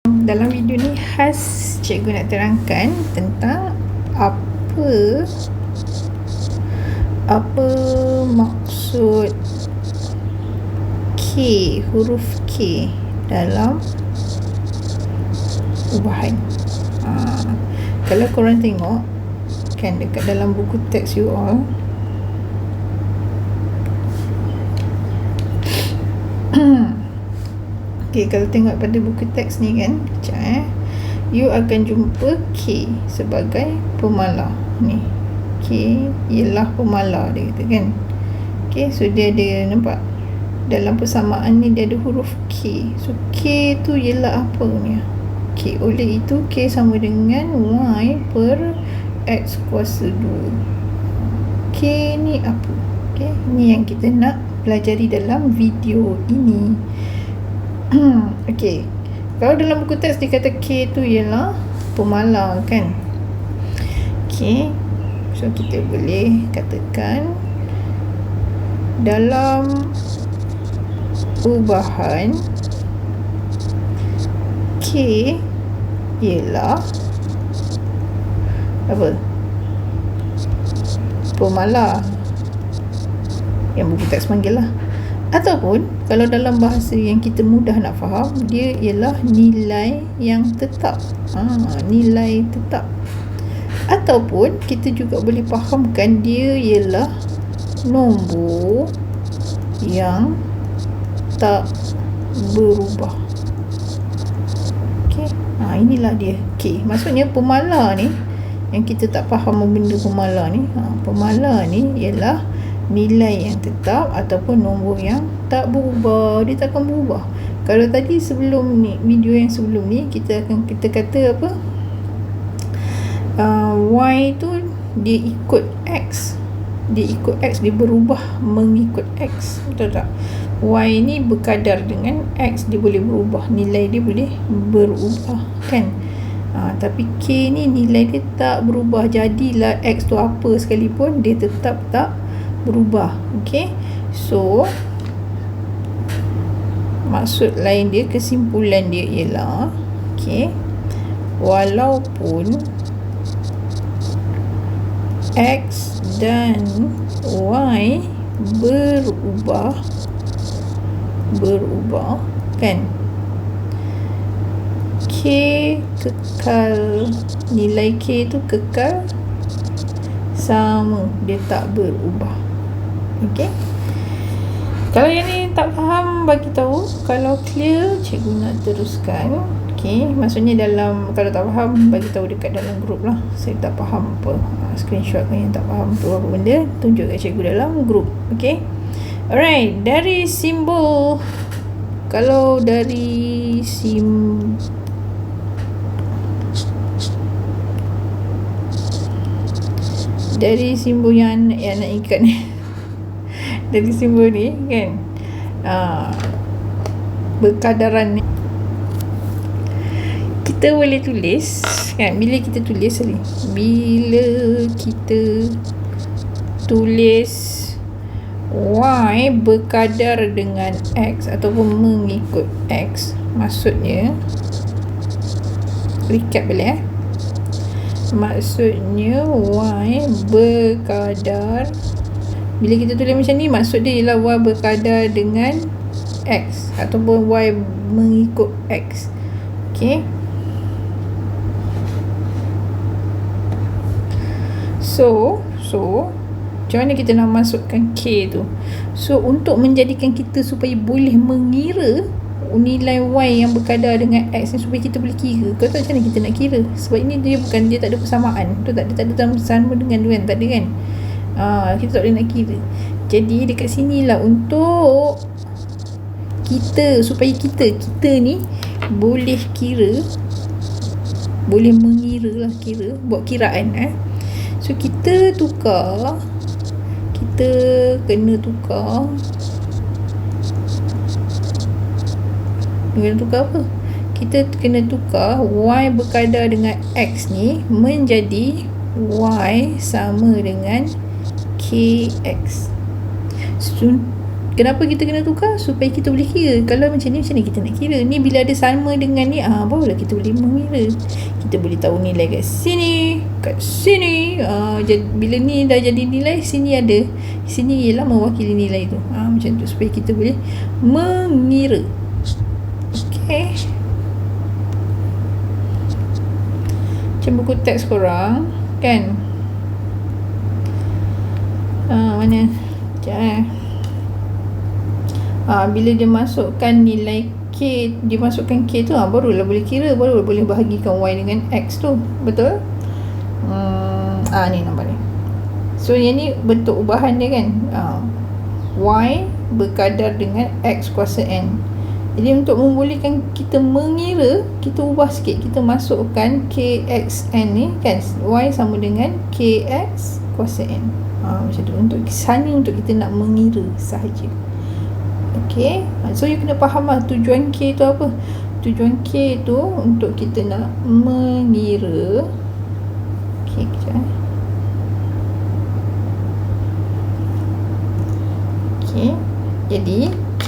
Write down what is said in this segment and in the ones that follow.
Dalam video ni khas cikgu nak terangkan tentang apa maksud K, huruf K dalam ubahan. Kalau korang tengok kan dekat dalam buku teks you all, okay, kalau tengok pada buku teks ni kan, you akan jumpa K sebagai pemalar ni. K ialah pemalar dia kata kan. Okay, so dia ada, nampak dalam persamaan ni dia ada huruf K. So K tu ialah apa ni? K, oleh itu K sama dengan Y per X kuasa 2. K ni apa? Okay, ni yang kita nak pelajari dalam video ini. Okay, kalau dalam buku teks dia kata K tu ialah pemalar kan. Okay, so kita boleh katakan dalam ubahan K ialah apa? Pemalar, yang buku teks panggil lah. Ataupun kalau dalam bahasa yang kita mudah nak faham, dia ialah nilai yang tetap. Nilai tetap. Ataupun kita juga boleh fahamkan dia ialah nombor yang tak berubah. Okey, inilah dia K. Maksudnya pemalar ni, yang kita tak faham benda pemalar ni, pemalar ni ialah nilai yang tetap ataupun nombor yang tak berubah. Dia tak akan berubah. Kalau tadi sebelum ni, video yang sebelum ni, kita kata apa, Y tu dia ikut X, dia berubah mengikut X, betul tak? Y ni berkadar dengan X, dia boleh berubah, nilai dia boleh berubah kan. Tapi K ni nilai dia tak berubah. Jadilah X tu apa sekalipun, dia tetap tak berubah. Okay, so maksud lain dia, kesimpulan dia ialah, okay, walaupun X dan Y berubah kan, K kekal, nilai K tu kekal sama, dia tak berubah. Okey, kalau yang ni tak faham, bagi tahu. Kalau clear, cikgu nak teruskan. Okey, maksudnya dalam, kalau tak faham, bagi tahu dekat dalam grup lah. Saya tak faham apa, screenshot yang tak faham tu apa benda, tunjuk kat cikgu dalam grup. Okey, alright. Dari simbol, kalau dari simbol yang nak ikat ni, dari simbol ni kan, berkadaran ni, kita boleh tulis kan. Bila kita tulis Y berkadar dengan X ataupun mengikut X, maksudnya, recap balik maksudnya Y berkadar, bila kita tulis macam ni, maksud dia ialah Y berkadar dengan X ataupun Y mengikut X. Okay, so macam mana kita nak masukkan K tu? So untuk menjadikan kita supaya boleh mengira nilai Y yang berkadar dengan X ni, supaya kita boleh kira. Kau tahu macam mana kita nak kira? Sebab ini dia tak ada persamaan. Dia tak ada sama dengan dia kan, tak ada kan. Kita tak boleh nak kira. Jadi dekat sinilah untuk kita, supaya kita ni boleh kira, boleh mengira lah, buat kiraan. So kita kena tukar apa? Kita kena tukar Y berkadar dengan X ni menjadi Y sama dengan KX. Kenapa kita kena tukar? Supaya kita boleh kira. Kalau macam ni kita nak kira. Ni bila ada sama dengan ni, barulah kita boleh mengira. Kita boleh tahu nilai kat sini, kat sini. Bila ni dah jadi nilai, sini ada. Sini ialah mewakili nilai tu. Macam tu supaya kita boleh mengira. Okey. Macam buku teks korang kan. Mana? Sekejap bila dia masukkan nilai K, dia masukkan K tu, barulah boleh kira, baru boleh bahagikan Y dengan X tu. Betul? Ni nampak ni. So yang ni bentuk ubahan dia kan. Y berkadar dengan X kuasa N. Jadi untuk membolehkan kita mengira, kita ubah sikit. Kita masukkan KXN ni kan, Y sama dengan KX kuasa N. Macam tu. Untuk kita nak mengira sahaja. Okay, so you kena faham lah tujuan K tu apa. Tujuan K tu untuk kita nak mengira. Okay, kejap. Okay, jadi K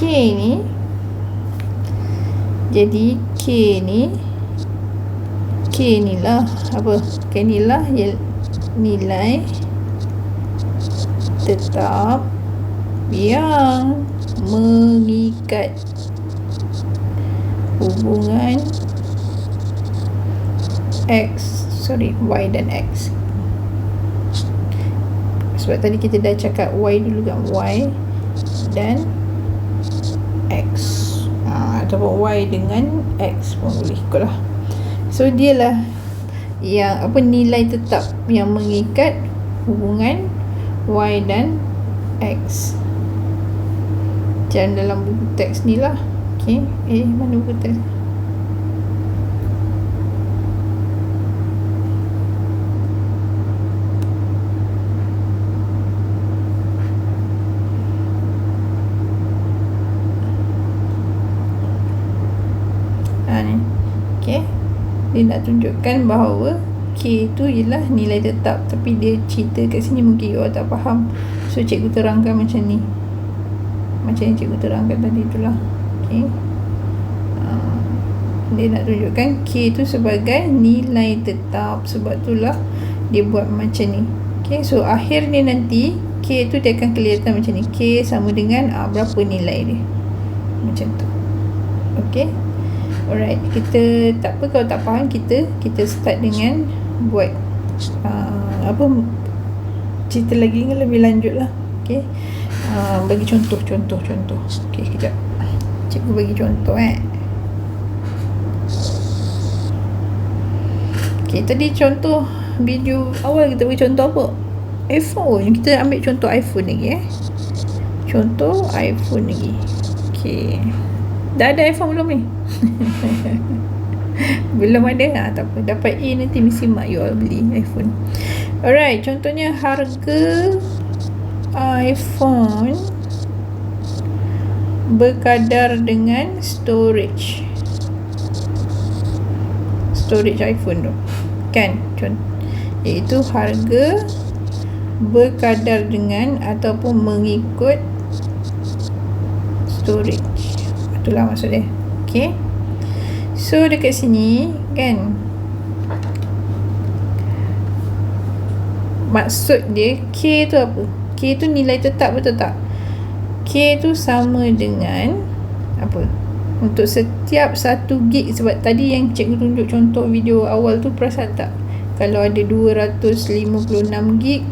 ni lah apa? K ni lah nilai tetap yang mengikat hubungan Y dan X. Sebab tadi kita dah cakap Y dulu kan, Y dan X, ataupun Y dengan X pun boleh ikutlah. So dia lah yang apa, nilai tetap yang mengikat hubungan Y dan X. Macam dalam buku teks ni lah. Okay. Mana buku teks? Ni. Okay. Dia nak tunjukkan bahawa K tu ialah nilai tetap. Tapi dia cerita kat sini mungkin you tak faham. So cikgu terangkan macam ni. Macam yang cikgu terangkan tadi itulah. Okay. Dia nak tunjukkan K tu sebagai nilai tetap. Sebab itulah dia buat macam ni. Okay. So akhirnya nanti K tu dia akan kelihatan macam ni. K sama dengan berapa nilai dia. Macam tu. Okay. Alright. Kita tak apa, kalau tak faham kita start dengan buat cerita lagi lebih lanjut lah. Okay. Bagi contoh. Okay, kejap. Cikgu bagi contoh Okay, tadi contoh video awal kita bagi contoh apa? iPhone. Kita ambil contoh iPhone lagi Contoh iPhone lagi. Okay. Dah ada iPhone belum ni? Belum ada? Tak apa. Dapat A nanti mesti mak you all beli iPhone. Alright, contohnya harga iPhone berkadar dengan storage iPhone tu kan, iaitu harga berkadar dengan ataupun mengikut storage. Itulah maksud dia. Okay. So dekat sini kan, maksud dia K tu apa? K tu nilai tetap, betul tak? K tu sama dengan apa? Untuk setiap 1 gig. Sebab tadi yang cikgu tunjuk contoh video awal tu, perasan tak? Kalau ada 256 gig,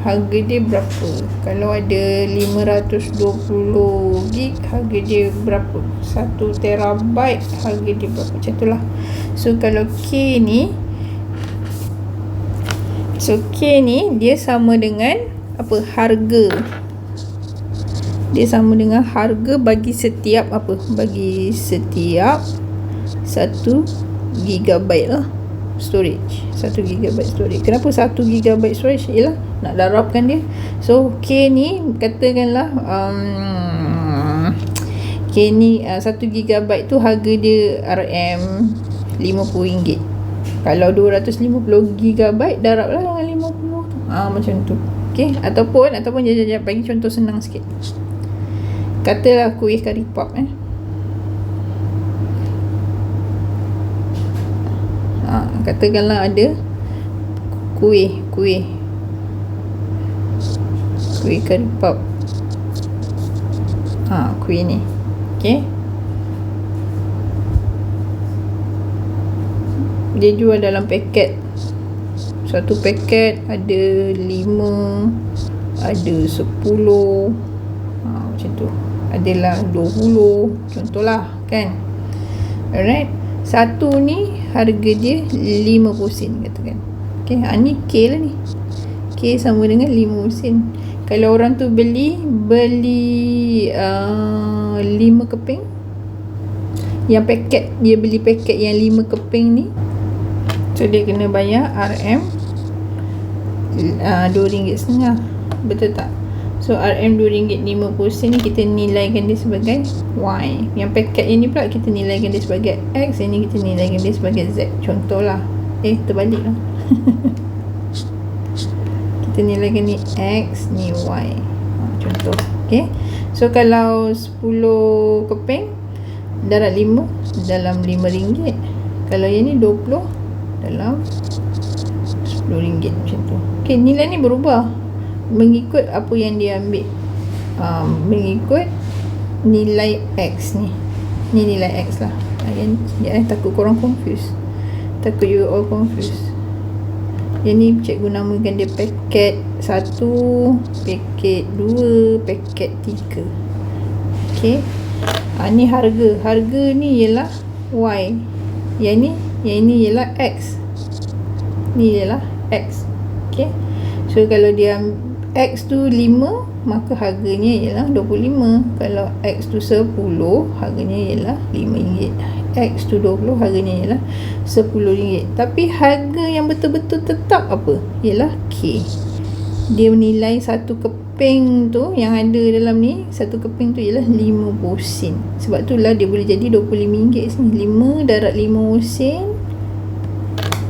harga dia berapa? Kalau ada 520 gig, harga dia berapa? 1 terabyte, harga dia berapa? Macam tu lah. So kalau K ni dia sama dengan apa? Harga. Dia sama dengan harga bagi setiap apa? Bagi setiap 1 GB lah storage. 1 GB storage. Kenapa 1 GB storage? Ialah nak darabkan dia. So K ni katakanlah K ni 1 GB tu harga dia RM50. Kalau 250 GB darablah dengan 50 tu. Macam tu. Okey, ataupun bagi contoh senang sikit. Katalah kuih kari pap katakanlah ada kuih kari pap. Kuih ni. Okey. Dia jual dalam paket. Satu paket ada 5, ada 10, macam tu. Adalah 20, contohlah kan. Alright. Satu ni harga dia 50 sen katakan. Okey, ni K lah ni. K sama dengan 50 sen. Kalau orang tu beli 5 keping, yang paket, dia beli paket yang 5 keping ni, so dia kena bayar RM RM2.50. Betul tak? So RM RM2.50 ni kita nilaikan dia sebagai Y. Yang paket ini pula kita nilaikan dia sebagai X. Yang ni kita nilaikan dia sebagai Z. Contohlah. Terbalik lah. Kita nilaikan ni X, ni Y. Contoh. Okay. So kalau 10 keping darat 5 dalam RM5. Kalau yang ni 20 dalam RM10 macam tu. Okay, nilai ni berubah mengikut apa yang dia ambil. Mengikut nilai X ni. Ni nilai X lah. Takut korang confused. Takut you all confused. Yang ni cikgu namakan dia paket 1, paket 2, paket 3. Okay. Ni harga. Harga ni ialah Y. Yang ni ialah X. Ni ialah X. Okay. So kalau dia X tu 5, maka harganya ialah 25. Kalau X tu 10, harganya ialah RM5. X tu 20, harganya ialah RM10. Tapi harga yang betul-betul tetap apa? Ialah K. Dia nilai satu keping tu yang ada dalam ni, satu keping tu ialah 50 sen. Sebab itulah dia boleh jadi RM25 sini. 5 darab 50 sen,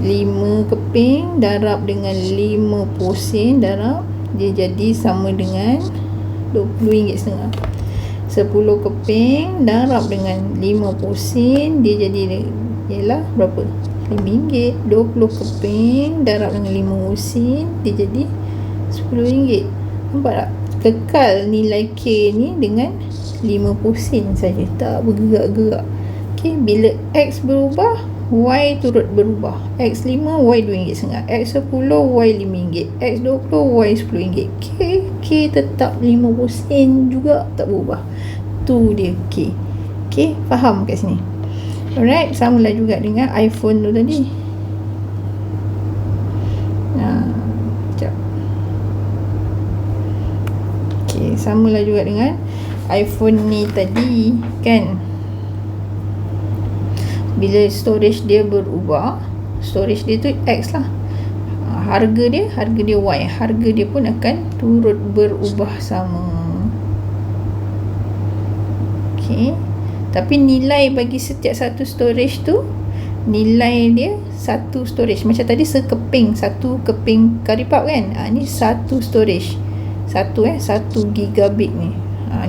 5 keping darab dengan 50 sen darab, dia jadi sama dengan RM20.50. 10 keping darab dengan 50 sen, dia jadi ialah berapa? RM5. 20 keping darab dengan 50 sen, dia jadi RM10. Nampak tak? Kekal nilai K ni dengan 50 sen saja, tak bergerak-gerak. Okay, bila X berubah, Y turut berubah. X5, Y RM2.50. X10, Y RM5. X20, Y RM10. K tetap 50 sen juga, tak berubah. Tu dia K. Okay, faham kat sini? Alright, samalah juga dengan iPhone tu tadi. Sekejap. Okay, samalah juga dengan iPhone ni tadi kan. Bila storage dia berubah, storage dia tu X lah, harga dia Y. Harga dia pun akan turut berubah sama. Okay. Tapi nilai bagi setiap satu storage tu, nilai dia satu storage. Macam tadi sekeping, satu keping kari pap kan. Ni satu storage. Satu gigabit ni.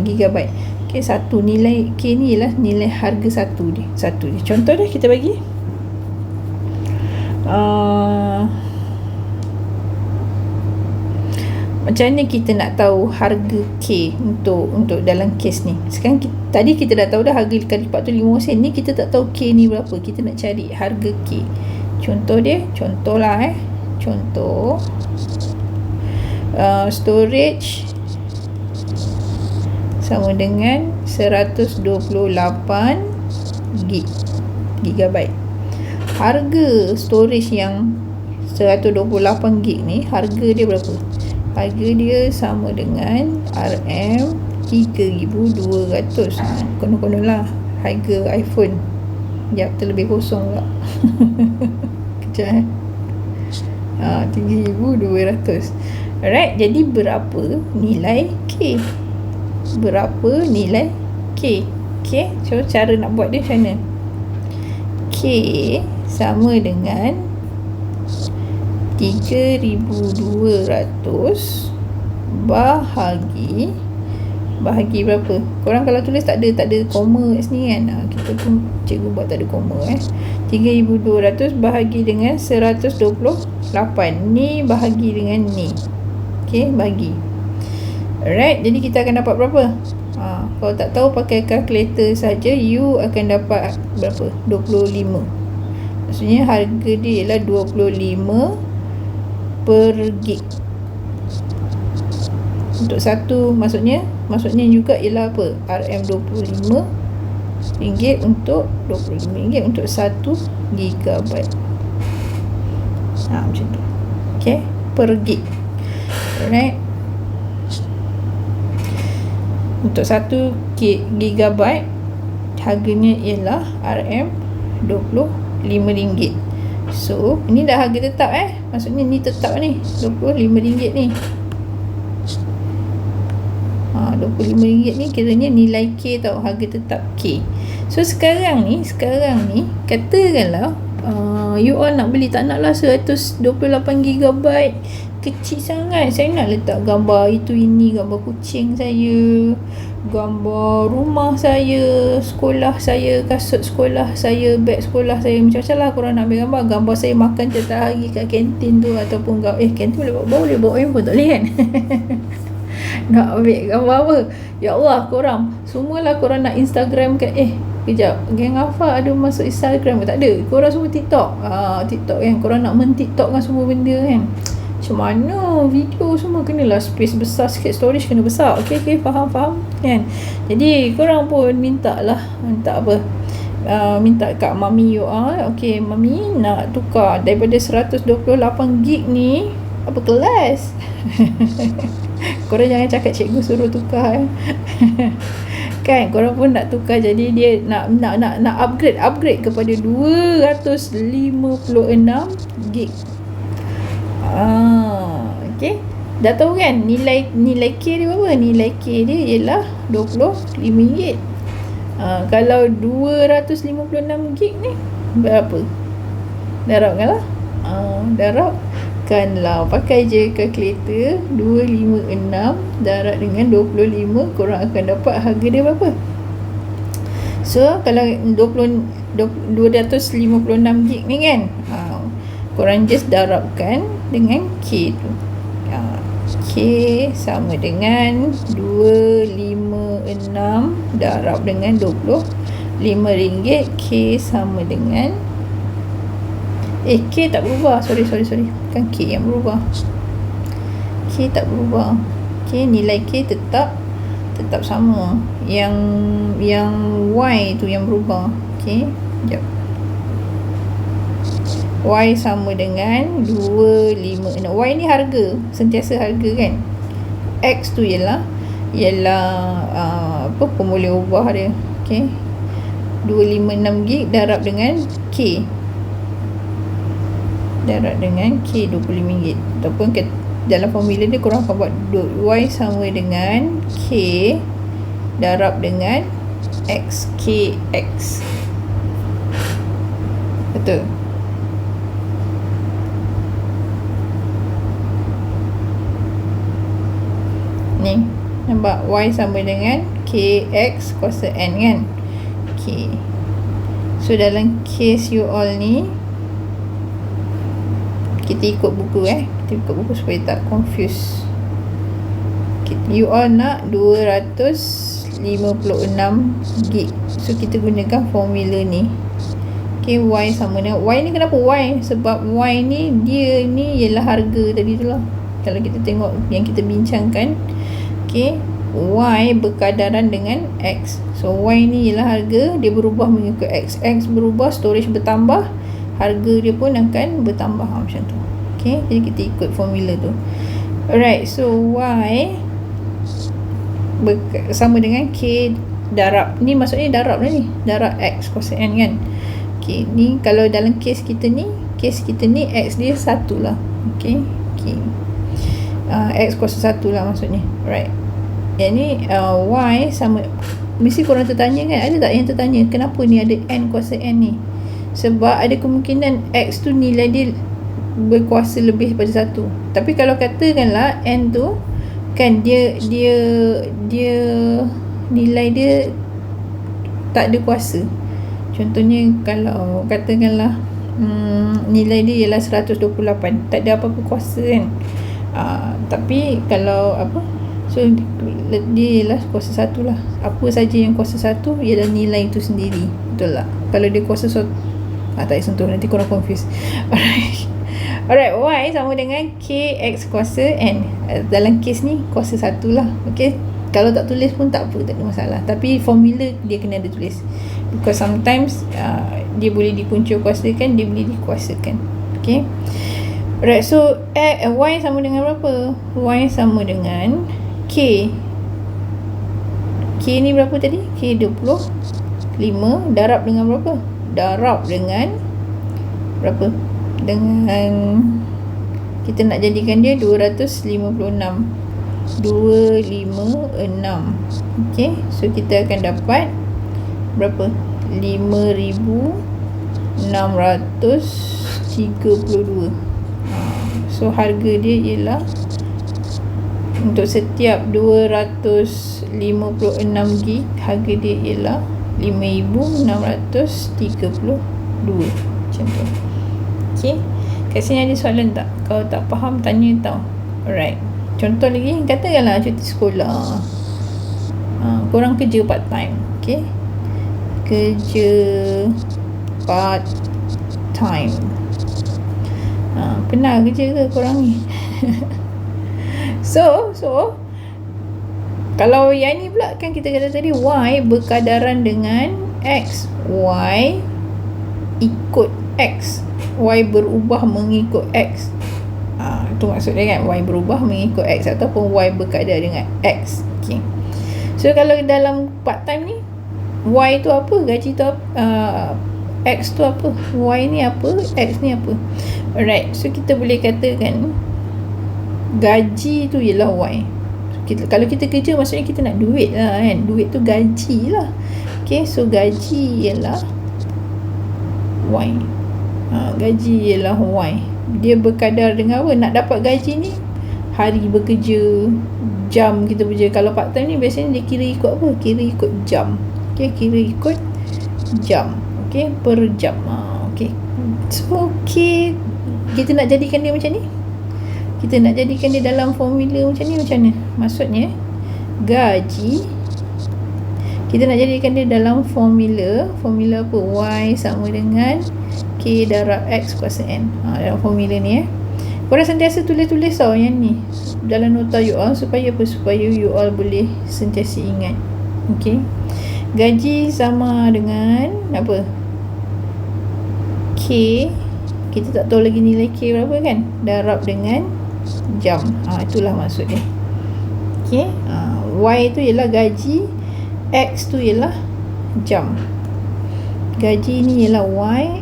Gigabyte. Okay, satu nilai K ni ialah nilai harga satu dia. Contoh dia kita bagi. Macam mana kita nak tahu harga K untuk dalam kes ni? Sekarang tadi kita dah tahu dah harga kari pap tu 50 sen. Ni kita tak tahu K ni berapa. Kita nak cari harga K. Contohlah contoh storage sama dengan 128 gigabyte. Harga storage yang 128 gig ni, harga dia berapa? Harga dia sama dengan RM3,200. Konon-konon lah harga iPhone. Sekejap, terlebih kosong pula. Kejap RM3,200. Alright, jadi berapa nilai K? Berapa nilai K? Okay, so cara nak buat dia macam mana? K sama dengan 3,200 bahagi bahagi berapa. Korang kalau tulis tak ada koma kat sini kan, kita pun cikgu buat tak ada koma 3200 bahagi dengan 128, ni bahagi dengan ni. Okey, bagi. Alright, jadi kita akan dapat berapa? Kalau tak tahu pakai kalkulator saja, you akan dapat berapa? 25. Maksudnya harga dia ialah 25 per gig. Untuk satu, maksudnya juga ialah apa? RM25 untuk RM25 untuk 1 GB. Macam tu. Okay, per gig. Alright. Untuk 1 GB harganya ialah RM25. So, ini dah harga tetap maksudnya ni tetap ni RM25 ni. RM25 ni kiranya nilai K tau, harga tetap K. So sekarang ni katakanlah you all nak beli, tak naklah 128GB, kecil sangat. Saya nak letak gambar ini, gambar kucing saya, gambar rumah saya, sekolah saya, kasut sekolah saya, beg sekolah saya, macam-macam lah korang nak ambil gambar saya makan setiap hari kat kantin tu, ataupun kantin boleh bawa handphone, tak boleh kan? Nak ambil gambar apa? Ya Allah, korang semualah korang nak Instagram kan? Kejap, Geng Afa ada masuk Instagram ke? Tak ada. Korang semua TikTok. TikTok kan, korang nak men-TikTok kan semua benda kan. Macam mana video semua kenalah space besar sikit, storage kena besar. Okay, faham kan. Jadi korang pun minta apa, minta kat mami you all. Okay, mami nak tukar daripada 128GB ni, apa kelas? Korang jangan cakap cikgu suruh tukar kan, korang pun nak tukar. Jadi dia nak upgrade kepada 256GB. Okay, dah tahu kan nilai K dia berapa? Nilai K dia ialah RM25. Kalau 256GB ni berapa? Darabkanlah. Darabkanlah, pakai je kalkulator. 256 darab dengan 25, korang akan dapat harga dia berapa? So kalau 256GB ni kan, korang just darabkan dengan K tu. K sama dengan 256 darab dengan RM25. K sama dengan K tak berubah. Sorry. Bukan K yang berubah. K tak berubah. K, nilai K tetap sama. Yang Y tu yang berubah. Okay, sekejap. Y sama dengan 256. Y ni harga, sentiasa harga kan. X tu ialah apa, pemboleh ubah dia. Okay, 256GB darab dengan K, darab dengan K RM25. Ataupun dalam formula dia korang akan buat Y sama dengan K darab dengan XKX. Betul? Ni nampak Y sama dengan KX kuasa N kan. Okay, so dalam case you all ni kita ikut buku kita ikut buku supaya tak confuse. You all nak 256GB, so kita gunakan formula ni. Okay, Y sama dengan Y ni. Kenapa Y? Sebab Y ni dia ni ialah harga tadi tu lah. Kalau kita tengok yang kita bincangkan, okay, Y berkadaran dengan X. So Y ni ialah harga, dia berubah mengikut X. X berubah, storage bertambah, harga dia pun akan bertambah. Macam tu. Okay, jadi kita ikut formula tu. Alright, so Y sama dengan K darab, ni maksudnya darab lah ni, darab X kuasa N kan. Okay, ni kalau dalam case kita ni X dia 1 lah. Okay, X kuasa 1 lah maksudnya. Alright, yang ni Y sama, mesti korang tertanya kan, ada tak yang tertanya kenapa ni ada N kuasa N ni? Sebab ada kemungkinan X tu nilai dia berkuasa lebih daripada 1. Tapi kalau katakanlah N tu kan dia nilai dia tak ada kuasa. Contohnya kalau katakanlah nilai dia ialah 128, tak ada apa-apa kuasa kan. Tapi kalau apa, so dia ialah kuasa 1 lah. Apa saja yang kuasa 1 ialah nilai itu sendiri, betul tak? Kalau dia kuasa tak payah sentuh, nanti korang confuse. Alright, y sama dengan kx kuasa n. Dalam kes ni kuasa 1 lah. Okay, kalau tak tulis pun tak apa, tak ada masalah. Tapi formula dia kena ada tulis, because sometimes dia boleh dikuncur kuasakan, dia boleh dikuasakan. Okay, alright, so y sama dengan berapa? Y sama dengan k ni berapa tadi? K 25 darab dengan berapa? Darab dengan berapa? Dengan, kita nak jadikan dia 256. Okay, so kita akan dapat berapa? 5,632. So harga dia ialah, untuk setiap 256 gig, harga dia ialah 5,632 macam tu. Okay, kat sini ada soalan tak? Kalau tak faham, tanya tau. Alright, contoh lagi, katakanlah cuti sekolah, korang kerja part time. Okay, kerja part time. Pernah kerja ke korang ni? So kalau yang ni pula kan kita kata tadi, y berkadaran dengan x, y ikut x, y berubah mengikut x. Itu maksud dia kan, y berubah mengikut x ataupun y berkadar dengan x. Okay, so kalau dalam part time ni, y tu apa, gaji tu apa, x tu apa, y ni apa, x ni apa. Alright, so kita boleh katakan gaji tu ialah y. Kalau kita kerja, maksudnya kita nak duit lah kan, duit tu gaji lah. Okay, so gaji ialah y. Gaji ialah y. Dia berkadar dengan apa? Nak dapat gaji ni, hari bekerja, jam kita bekerja. Kalau part time ni biasanya dia kira ikut apa? Kira ikut jam. Okay, kira ikut jam. Okay, per jam. Okay, so okay, kita nak jadikan dia macam ni. Kita nak jadikan dia dalam formula macam ni, macam mana? Maksudnya gaji, kita nak jadikan dia dalam formula apa? Y sama dengan K darab X kuasa N. Dalam formula ni korang sentiasa tulis-tulis tau yang ni dalam nota you all, supaya apa? Supaya you all boleh sentiasa ingat. Okay, gaji sama dengan apa? K, kita tak tahu lagi nilai K berapa kan, darab dengan jam. Itulah maksud dia. Okay, Y tu ialah gaji, X tu ialah jam. Gaji ni ialah Y,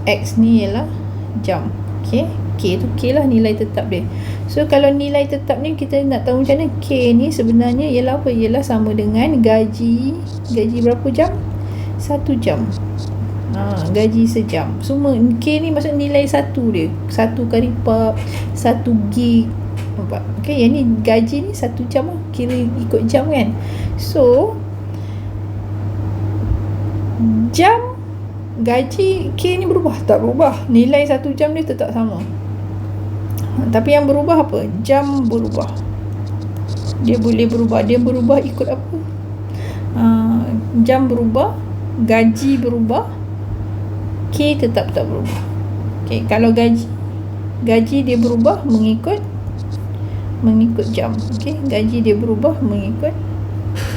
X ni ialah jam. Okay, K tu K lah, nilai tetap dia. So kalau nilai tetap ni kita nak tahu macam mana, K ni sebenarnya ialah apa? Ialah sama dengan gaji berapa jam? 1 jam. Gaji sejam. Semua K ni maksud nilai satu dia, 1 kali pap, 1 gig. Nampak? Okay, yang ni gaji ni 1 jam lah, kira ikut jam kan. So jam, gaji, K ni berubah? Tak berubah. Nilai 1 jam ni tetap sama. Tapi yang berubah apa? Jam berubah. Dia boleh berubah. Dia berubah ikut apa? Jam berubah, gaji berubah, K tetap tak berubah. Okay, kalau gaji dia berubah mengikut jam. Okay, gaji dia berubah mengikut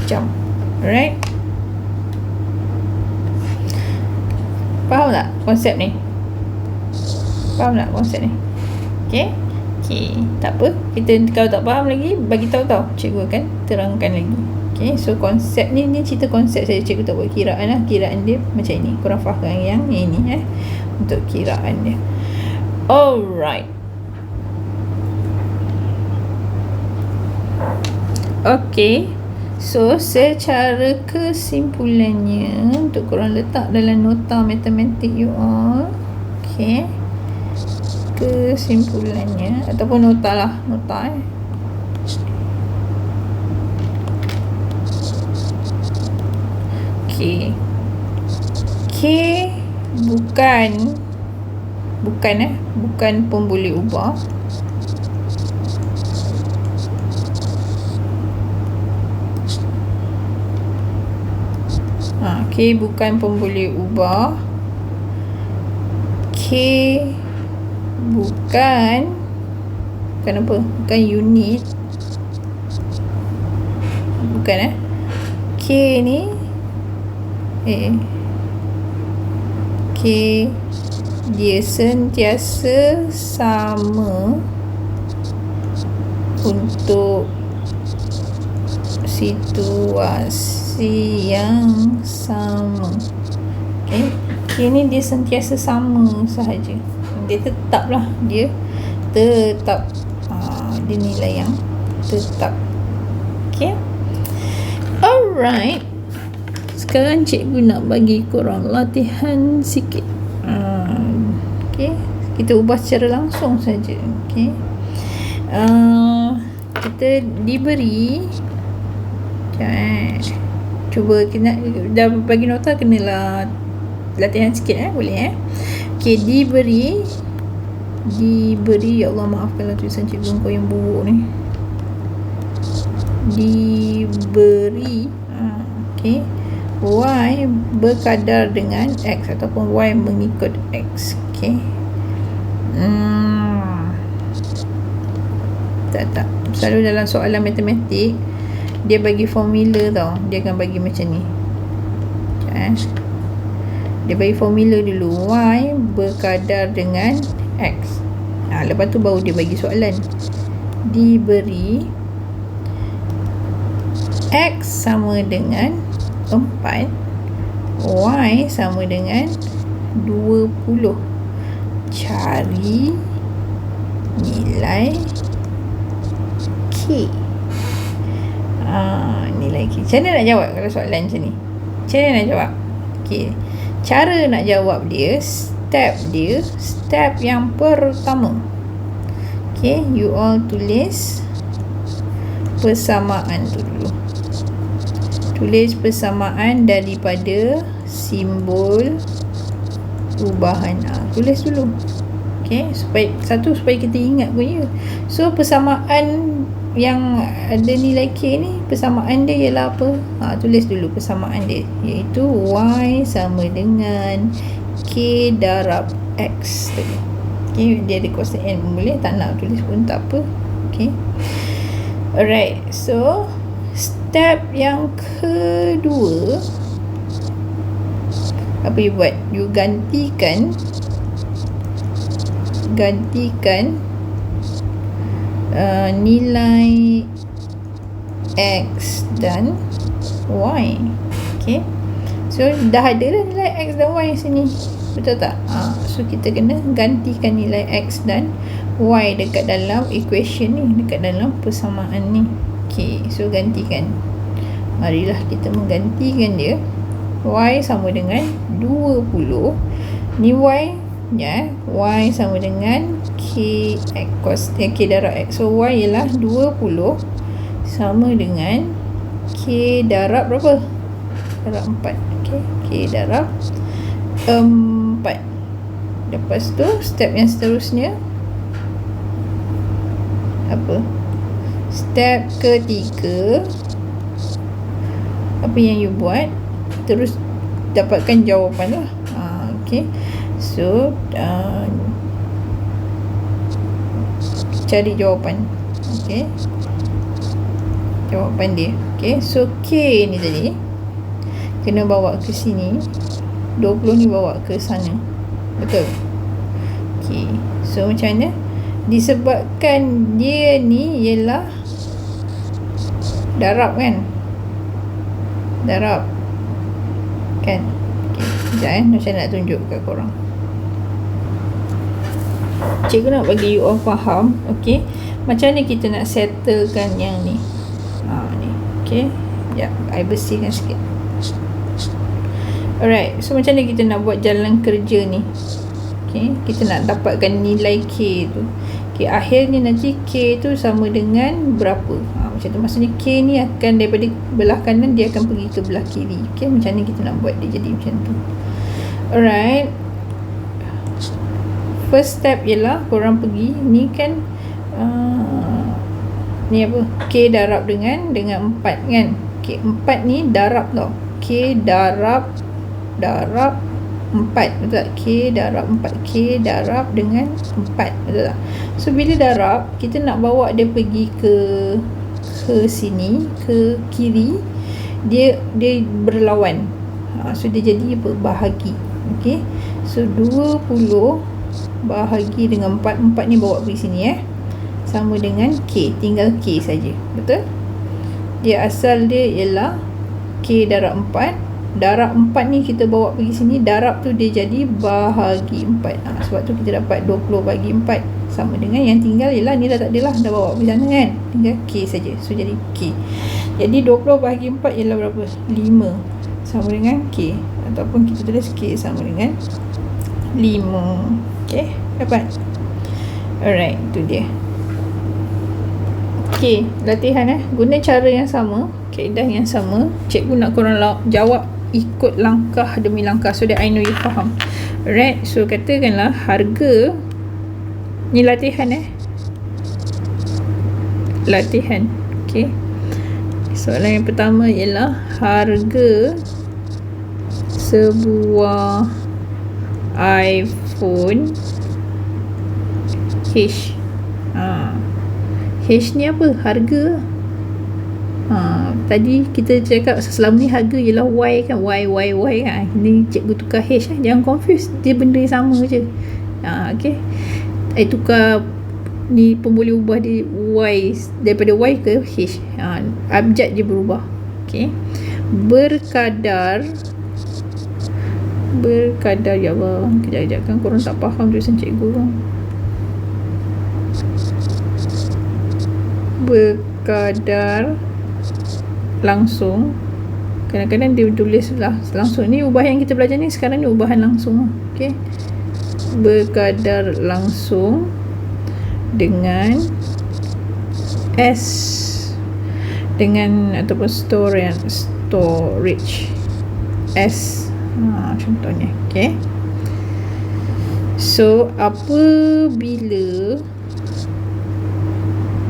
jam. Alright, faham tak konsep ni? Faham tak konsep ni? Okay, tak apa, kita kalau tak faham lagi, bagi tahu tau, cikgu akan terangkan lagi. Okay, so konsep ni cerita konsep saja, cikgu tak buat kiraan lah. Kiraan dia macam ini, korang faham yang ini untuk kiraan dia. Alright, okay, so secara kesimpulannya, untuk korang letak dalam nota matematik you all. Okay, kesimpulannya ataupun nota lah, K. K bukan pemboleh ubah. K bukan pemboleh ubah. K bukan apa? Bukan unit. Bukan K ni K dia sentiasa sama untuk situasi yang sama. Okay. K ni dia sentiasa sama sahaja. Dia tetap. Dia nilai yang tetap. Okay. Alright. Sekarang cikgu nak bagi korang latihan sikit. Okay. Kita ubah secara langsung saja. Okay. Kita diberi, cuba kita dah bagi nota, kenalah latihan sikit boleh Okay, diberi, ya Allah maafkanlah tulisan cikgu kau yang buruk ni. Diberi okay, Y berkadar dengan X ataupun Y mengikut X. Okay. Tak. Selalu dalam soalan matematik dia bagi formula tau. Dia akan bagi macam ni. Dia bagi formula dulu, Y berkadar dengan X. Lepas tu baru dia bagi soalan. Diberi X sama dengan 4, Y sama dengan 20. Cari nilai K. Nilai K. Macam mana nak jawab kalau soalan macam ni? Macam mana nak jawab? Okay. Cara nak jawab dia, step yang pertama. Okay, you all tulis persamaan tu dulu. Tulis persamaan daripada simbol ubahan. Tulis dulu. Okay, supaya kita ingat pun ya. So persamaan yang ada nilai K ni, persamaan dia ialah apa? Tulis dulu persamaan dia, iaitu Y sama dengan K darab X tadi. Okay, dia ada kuasa N pun boleh, tak nak tulis pun tak apa. Okay. Alright, so step yang kedua, apa you buat? You gantikan nilai X dan Y. Okay. So dah ada dah nilai X dan Y sini. Betul tak? So kita kena gantikan nilai X dan Y dekat dalam equation ni, dekat dalam persamaan ni. Okay, so gantikan. Marilah kita menggantikan dia. Y sama dengan 20. Ni Y ya, Y sama dengan K darab X. So Y ialah 20 sama dengan K darab berapa? Darab 4. Okay, K darab 4. Lepas tu step yang seterusnya apa? Step ketiga, apa yang you buat? Terus dapatkan jawapan lah. Okay. So cari jawapan. Okay, jawapan dia. Okay, so K ni tadi kena bawa ke sini, 20 ni bawa ke sana. Betul? Okay, so macam mana? Disebabkan dia ni ialah darab kan? Darab kan? Okay, sekejap macam nak tunjuk kat korang. Cikgu nak bagi you all faham. Okay, macam mana kita nak settlekan yang ni. Ni. Okay, sekejap I bersihkan sikit. Alright, so macam mana kita nak buat jalan kerja ni? Okay, kita nak dapatkan nilai K tu. Okay, akhirnya nanti K tu sama dengan berapa? macam tu. Maksudnya K ni akan daripada belah kanan dia akan pergi ke belah kiri. Okay, macam ni kita nak buat dia jadi macam tu. Alright, first step ialah korang pergi ni kan, ni apa, K darab dengan 4 kan. K 4 ni darab tau. K darab 4, betul tak? K darab 4, K darab dengan 4, betul tak? So bila darab, kita nak bawa dia pergi ke sini, ke kiri, dia berlawan. So dia jadi apa? Bahagi. Okey. So 20 bahagi dengan 4, 4 ni bawa pergi sini sama dengan K, tinggal K saja. Betul? Dia asal dia ialah K darab 4. Darab 4 ni kita bawa pergi sini, darab tu dia jadi bahagi 4. Sebab tu kita dapat 20 bagi 4 sama dengan, yang tinggal ialah ni dah tak adalah, dah bawa pergi sana kan, tinggal K saja. So jadi K. Jadi 20 bahagi 4 ialah berapa? 5 sama dengan K, ataupun kita tulis K sama dengan 5. Okay, dapat? Alright, tu dia. Okay, latihan guna cara yang sama, kaedah yang sama. Cikgu nak korang jawab ikut langkah demi langkah, so that I know you faham. Alright, so katakanlah harga ni latihan latihan. Okay, soalan yang pertama ialah harga sebuah iPhone H. H ni apa? Harga. Tadi kita cakap selama ni harga ialah Y kan, Y kan. Ni cikgu tukar H jangan confuse, dia benda yang sama je. Okay, tukar ni pun boleh ubah dia Y, daripada Y ke H. Abjad je berubah. Okay, berkadar ya Allah, kejap kan korang tak faham tulisan cikgu kan. Berkadar langsung, kadang-kadang dia tulis lah langsung. Ni ubah yang kita belajar ni sekarang ni ubahan langsung. Okay, berkadar langsung dengan S, dengan ataupun storage S, contohnya. Okay, so apabila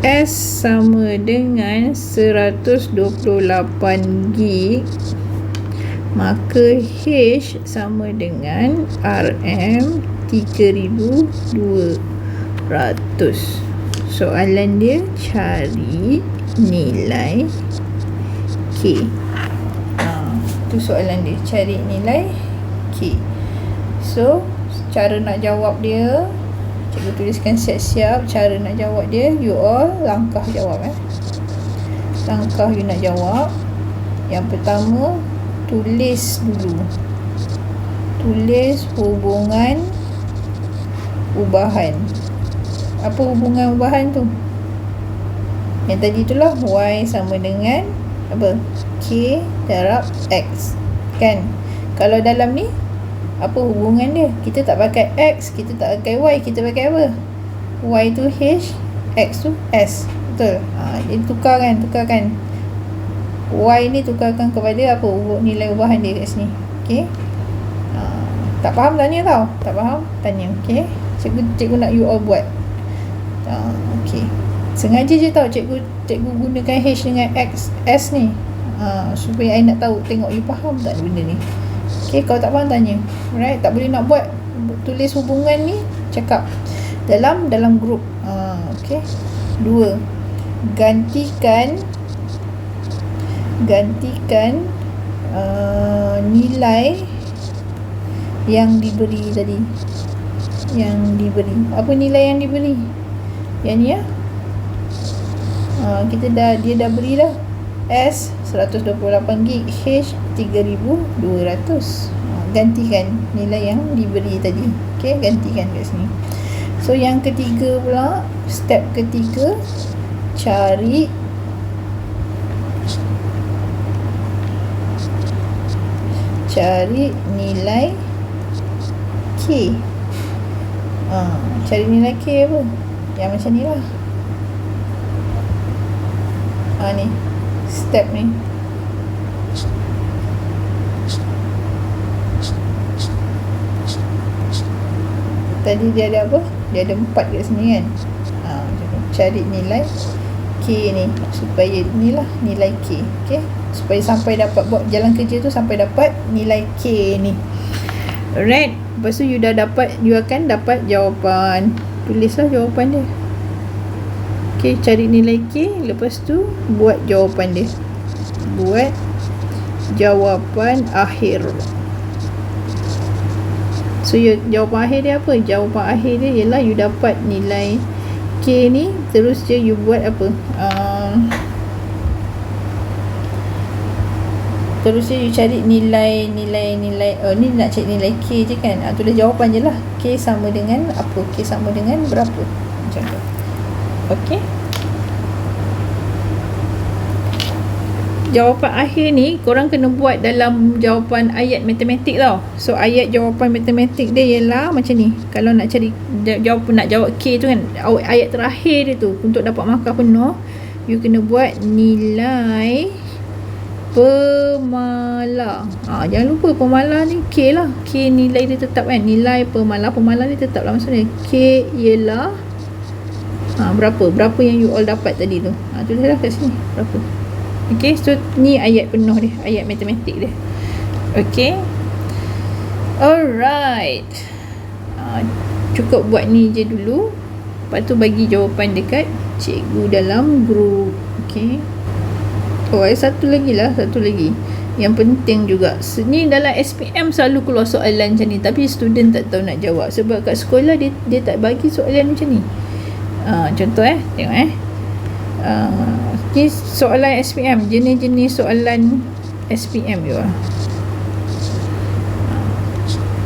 S sama dengan 128GB, maka H sama dengan RM3200. Soalan dia cari nilai K. Itu soalan dia, cari nilai K. So cara nak jawab dia, cikgu tuliskan siap-siap cara nak jawab dia. You all langkah jawab langkah you nak jawab. Yang pertama, tulis dulu, tulis hubungan ubahan. Apa hubungan ubahan tu? Yang tadi itulah Y sama dengan apa? K darab X kan. Kalau dalam ni apa hubungan dia? Kita tak pakai X, kita tak pakai Y, kita pakai apa? Y tu H, X tu S. Betul? Jadi tukarkan Y ni tukarkan kepada apa? Nilai ubahan dia kat sini. Okay, tak faham tanya tau. Tak faham tanya. Okay, cikgu nak you all buat. Okay, sengaja je tau cikgu gunakan H dengan X, S ni, supaya I nak tahu, tengok you faham tak benda ni. Okay, kalau tak faham tanya. Alright, tak boleh nak buat, tulis hubungan ni, cakap dalam grup. Okay, 2, gantikan nilai yang diberi tadi. Yang diberi, apa nilai yang diberi? Yang ni dia dah beri dah. S 128GB, H 3200. Gantikan nilai yang diberi tadi. Okay, gantikan kat sini. So yang ketiga pula, step ketiga, cari nilai K. Cari nilai K apa? Yang macam ni lah. Ni step ni. Tadi dia ada apa? Dia ada 4 kat sini kan. Cari nilai K ni supaya inilah nilai K. Okay, supaya sampai dapat buat jalan kerja tu sampai dapat nilai K ni. Alright, lepas tu you akan dapat jawapan. Tulislah jawapan dia. Okay, cari nilai K, lepas tu buat jawapan dia. Buat jawapan akhir. So jawapan akhir dia apa? Jawapan akhir dia ialah you dapat nilai K ni, terus je you buat apa? Terus je you cari nilai ni nak cari nilai K je kan. Tulis jawapan je lah. K sama dengan apa? K sama dengan berapa? Macam tu. Okey. Jawapan akhir ni korang kena buat dalam jawapan ayat matematik tau. So ayat jawapan matematik dia ialah macam ni. Kalau nak cari nak jawab K tu kan, ayat terakhir dia tu untuk dapat markah penuh, you kena buat nilai pemala. Jangan lupa pemala ni K lah. K nilai dia tetap kan. Nilai pemala ni tetap lah maksudnya. K ialah berapa yang you all dapat tadi tu. Tulislah kat sini berapa. Okay, so ni ayat penuh dia, ayat matematik dia. Okay, alright. Cukup buat ni je dulu. Lepas tu bagi jawapan dekat cikgu dalam group. Okay. Satu lagi. Yang penting juga, ni dalam SPM selalu keluar soalan macam ni, tapi student tak tahu nak jawab. Sebab kat sekolah dia tak bagi soalan macam ni. Contoh tengok ni soalan SPM, jenis-jenis soalan SPM juga.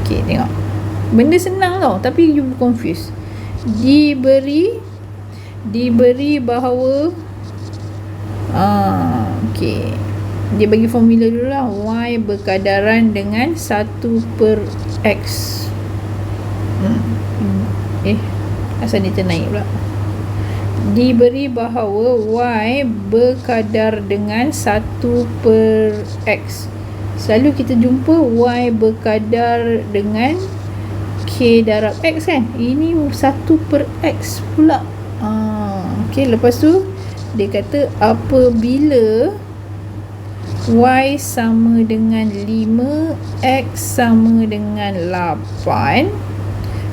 Okay, tengok. Benda senang tau, tapi you confused. Diberi bahawa okay, dia bagi formula dulu lah. Y berkadaran dengan 1/X. Asal dia ternaik pula. Diberi bahawa Y berkadar dengan 1/X. Selalu kita jumpa Y berkadar dengan K darab X kan. Ini 1/X pula. Okay, lepas tu dia kata apabila Y sama dengan 5, X sama dengan 8.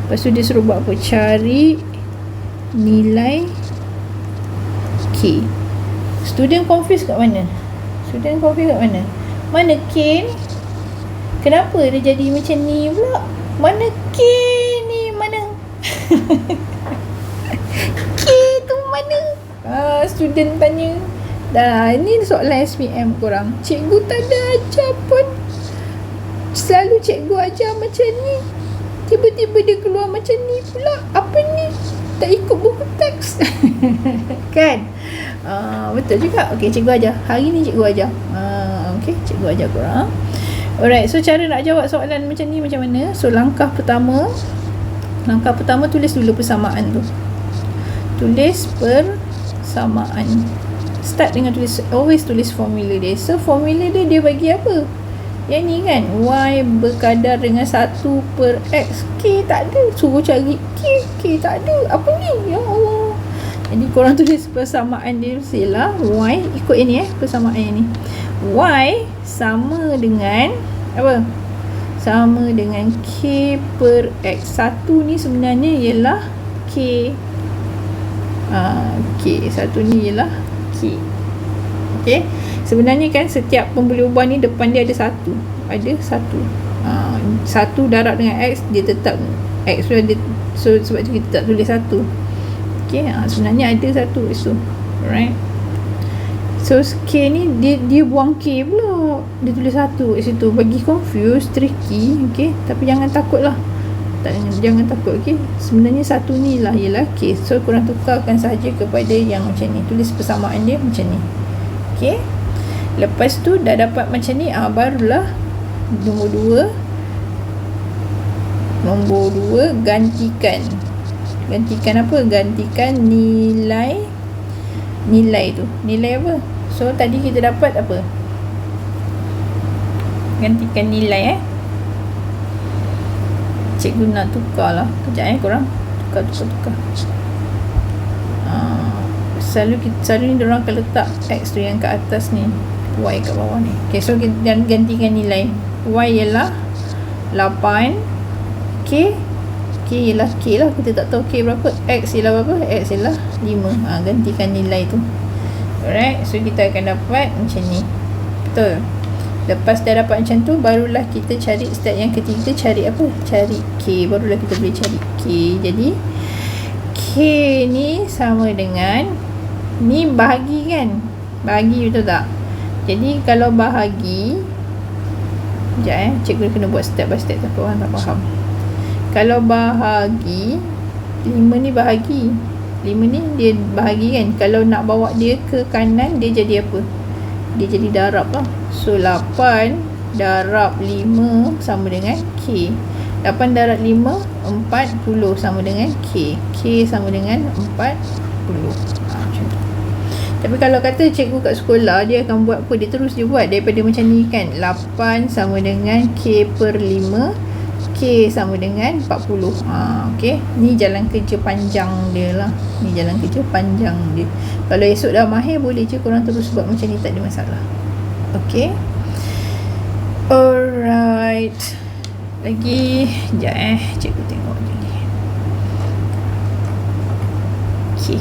Lepas tu dia suruh buat apa? Cari nilai K. Student confused kat mana? Mana K ni? Kenapa dia jadi macam ni pula? Mana K ni? Mana? K tu mana? Student tanya. Ini soalan SPM korang. Cikgu tak ada ajar pun. Selalu cikgu ajar macam ni. Tiba-tiba dia keluar macam ni pula. Apa ni? Tak ikut buku teks. Kan? Betul juga. Okay, cikgu ajar. Hari ni cikgu ajar. Okay, cikgu ajar korang. Alright, so cara nak jawab soalan macam ni macam mana? So langkah pertama tulis dulu persamaan tu. Tulis persamaan. Start dengan always tulis formula dia. So formula dia bagi apa? Yang ni kan, Y berkadar dengan 1/X. K tak ada. Suruh cari K tak ada. Apa ni? Ya Allah. Jadi korang tulis persamaan dia sila. Y ikut ini persamaan yang ni. Y sama dengan apa? Sama dengan K/X. 1 ni sebenarnya ialah K. Satu ni ialah K. Okay. Sebenarnya kan setiap pembeli ubah ni depan dia ada satu. Satu darab dengan X, dia tetap X. So sebab tu kita tak tulis satu. Okay. Sebenarnya ada satu kat situ. Alright. So K ni dia buang K pula. Dia tulis satu kat situ. Bagi confuse, tricky. Okay. Tapi jangan takut lah. Jangan takut. Okay. Sebenarnya satu ni lah ialah K. So korang tukarkan sahaja kepada yang macam ni. Tulis persamaan dia macam ni. Okay. Lepas tu dah dapat macam ni, barulah nombor 2 gantikan apa? Gantikan nilai nilai tu. Nilai apa? So tadi kita dapat apa? Gantikan nilai cikgu nak tukar lah. Kejap korang tukar. Selalu ni diorang akan letak X tu yang kat atas ni, Y kat bawah ni. Okay, so kita gantikan nilai. Y ialah 8, K ialah K lah, kita tak tahu K berapa. X ialah berapa? X ialah 5. Gantikan nilai tu. Alright, so kita akan dapat macam ni. Betul. Lepas dah dapat macam tu, barulah kita cari step yang ketiga. Cari apa? Cari K. Barulah kita boleh cari K. Jadi K ni sama dengan, ni bahagi kan? Bahagi, betul tak? Jadi kalau bahagi, sekejap cikgu kena buat step by step, tak orang tak faham. Kalau bahagi 5 ni bahagi, 5 ni dia bahagi kan. Kalau nak bawa dia ke kanan, dia jadi apa? Dia jadi darab lah. So 8 darab 5 sama dengan K. 8 darab 5 40 sama dengan K. K sama dengan 40. Macam tu. Tapi kalau kata cikgu kat sekolah, dia akan buat apa? Dia terus dia buat daripada macam ni kan. 8 sama dengan K per 5, K sama dengan 40. Okay. Ni jalan kerja panjang dia lah. Ni jalan kerja panjang dia. Kalau esok dah mahir, boleh je korang terus buat macam ni, tak ada masalah. Okay. Alright. Lagi sekejap cikgu tengok je ni. Okay.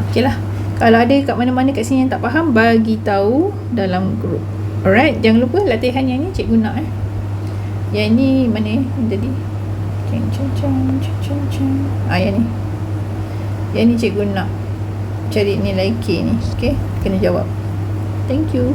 Okay lah. Kalau ada kat mana-mana kat sini yang tak faham, bagi tahu dalam grup. Alright. Jangan lupa latihan yang ni cikgu nak Yang ni mana yang tadi? Yang ni. Yang ni cikgu nak cari nilai K ni. Okay. Kena jawab. Thank you.